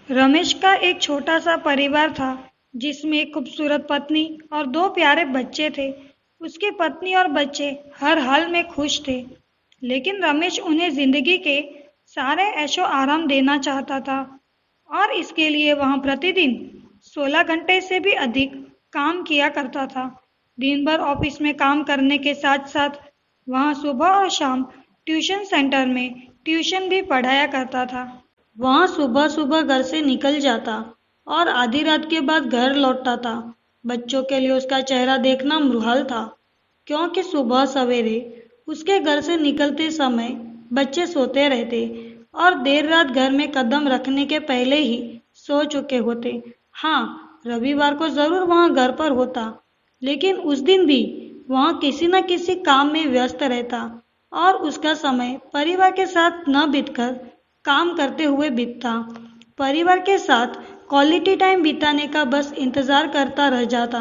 रमेश का एक छोटा सा परिवार था जिसमें एक खूबसूरत पत्नी और दो प्यारे बच्चे थे। उसकी पत्नी और बच्चे हर हाल में खुश थे, लेकिन रमेश उन्हें जिंदगी के सारे ऐशो आराम देना चाहता था और इसके लिए वह प्रतिदिन 16 घंटे से भी अधिक काम किया करता था। दिन भर ऑफिस में काम करने के साथ साथ वह सुबह और शाम ट्यूशन सेंटर में ट्यूशन भी पढ़ाया करता था। वह सुबह सुबह घर से निकल जाता और आधी रात के बाद घर लौटता था। बच्चों के लिए उसका चेहरा देखना मुहाल था, क्योंकि सुबह सवेरे उसके घर से निकलते समय बच्चे सोते रहते और देर रात घर में कदम रखने के पहले ही सो चुके होते। हाँ, रविवार को जरूर वह घर पर होता, लेकिन उस दिन भी वह किसी न किसी काम में व्यस्त रहता और उसका समय परिवार के साथ न बीतकर काम करते हुए बीतता। परिवार के साथ क्वालिटी टाइम बिताने का बस इंतजार करता रह जाता।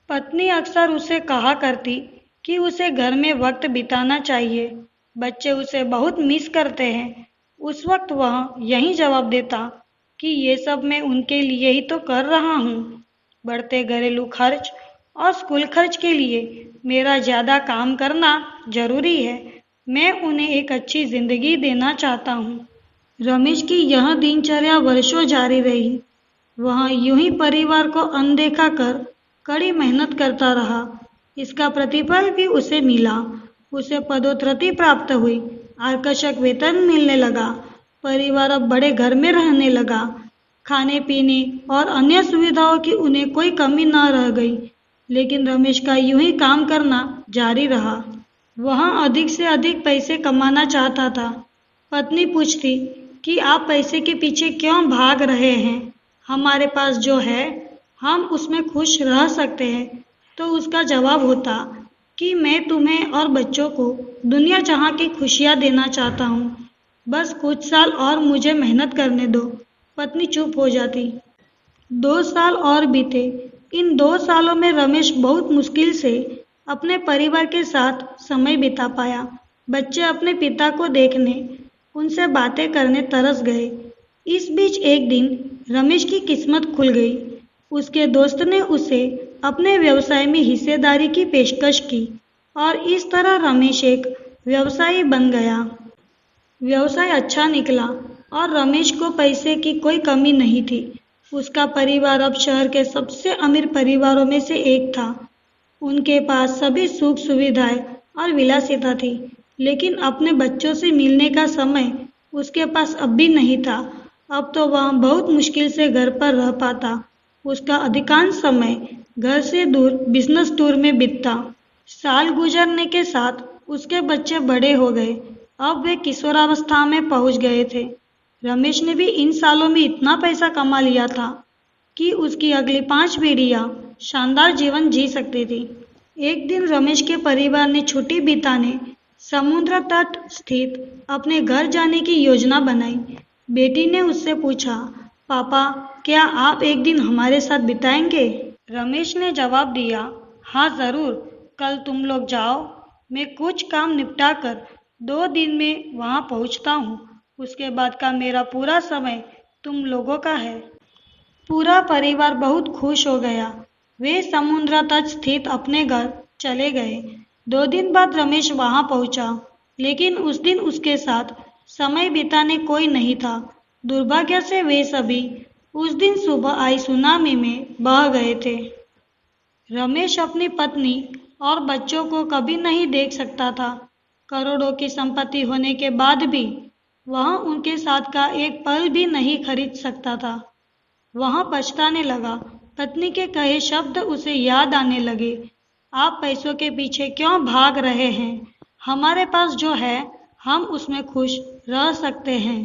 पत्नी अक्सर उसे कहा करती कि उसे घर में वक्त बिताना चाहिए, बच्चे उसे बहुत मिस करते हैं। उस वक्त वह यही जवाब देता कि ये सब मैं उनके लिए ही तो कर रहा हूँ। बढ़ते घरेलू खर्च और स्कूल खर्च के लिए मेरा ज़्यादा काम करना जरूरी है। मैं उन्हें एक अच्छी जिंदगी देना चाहता हूँ। रमेश की यह दिनचर्या वर्षों जारी रही। वह यूं ही परिवार को अनदेखा कर कड़ी मेहनत करता रहा। इसका प्रतिफल भी उसे मिला। उसे पदोन्नति प्राप्त हुई, आकर्षक वेतन मिलने लगा, परिवार अब बड़े घर में रहने लगा। खाने पीने और अन्य सुविधाओं की उन्हें कोई कमी न रह गई। लेकिन रमेश का यूं ही काम करना जारी रहा। वह अधिक से अधिक पैसे कमाना चाहता था। पत्नी पूछती कि आप पैसे के पीछे क्यों भाग रहे हैं? हमारे पास जो है हम उसमें खुश रह सकते हैं। तो उसका जवाब होता कि मैं तुम्हें और बच्चों को दुनिया जहां की खुशियां देना चाहता हूँ। बस कुछ साल और मुझे मेहनत करने दो। पत्नी चुप हो जाती। 2 साल और बीते। इन 2 सालों में रमेश बहुत मुश्किल से अपने परिवार के साथ समय बिता पाया। बच्चे अपने पिता को देखने, उनसे बातें करने तरस गए। इस बीच एक दिन रमेश की किस्मत खुल गई। उसके दोस्त ने उसे अपने व्यवसाय में हिस्सेदारी की पेशकश की और इस तरह रमेश एक व्यवसायी बन गया। व्यवसाय अच्छा निकला और रमेश को पैसे की कोई कमी नहीं थी। उसका परिवार अब शहर के सबसे अमीर परिवारों में से एक था। उनके पास सभी सुख सुविधाएं और विलासिता थी, लेकिन अपने बच्चों से मिलने का समय उसके पास अब भी नहीं था। अब तो वह बहुत मुश्किल से घर पर रह पाता। उसका अधिकांश समय घर से दूर बिजनेस टूर में बीतता। साल गुजरने के साथ उसके बच्चे बड़े हो गए। अब वे किशोरावस्था में पहुंच गए थे। रमेश ने भी इन सालों में इतना पैसा कमा लिया था कि उसकी अगली 5 पीढ़ियां शानदार जीवन जी सकती थी। एक दिन रमेश के परिवार ने छुट्टी बिताने समुद्र तट स्थित अपने घर जाने की योजना बनाई। बेटी ने उससे पूछा, पापा, क्या आप एक दिन हमारे साथ बिताएंगे? रमेश ने जवाब दिया, हाँ जरूर, कल तुम लोग जाओ, मैं कुछ काम निपटा कर 2 दिन में वहां पहुंचता हूँ। उसके बाद का मेरा पूरा समय तुम लोगों का है। पूरा परिवार बहुत खुश हो गया। वे समुद्र तट स्थित अपने घर चले गए। 2 दिन बाद रमेश वहां पहुंचा, लेकिन उस दिन उसके साथ समय बिताने कोई नहीं था। दुर्भाग्य से वे सभी उस दिन सुबह आई सुनामी में बह गए थे। रमेश अपनी पत्नी और बच्चों को कभी नहीं देख सकता था। करोड़ों की संपत्ति होने के बाद भी वह उनके साथ का एक पल भी नहीं खरीद सकता था। वह पछताने लगा। पत्नी के कहे शब्द उसे याद आने लगे। आप पैसों के पीछे क्यों भाग रहे हैं? हमारे पास जो है हम उसमें खुश रह सकते हैं।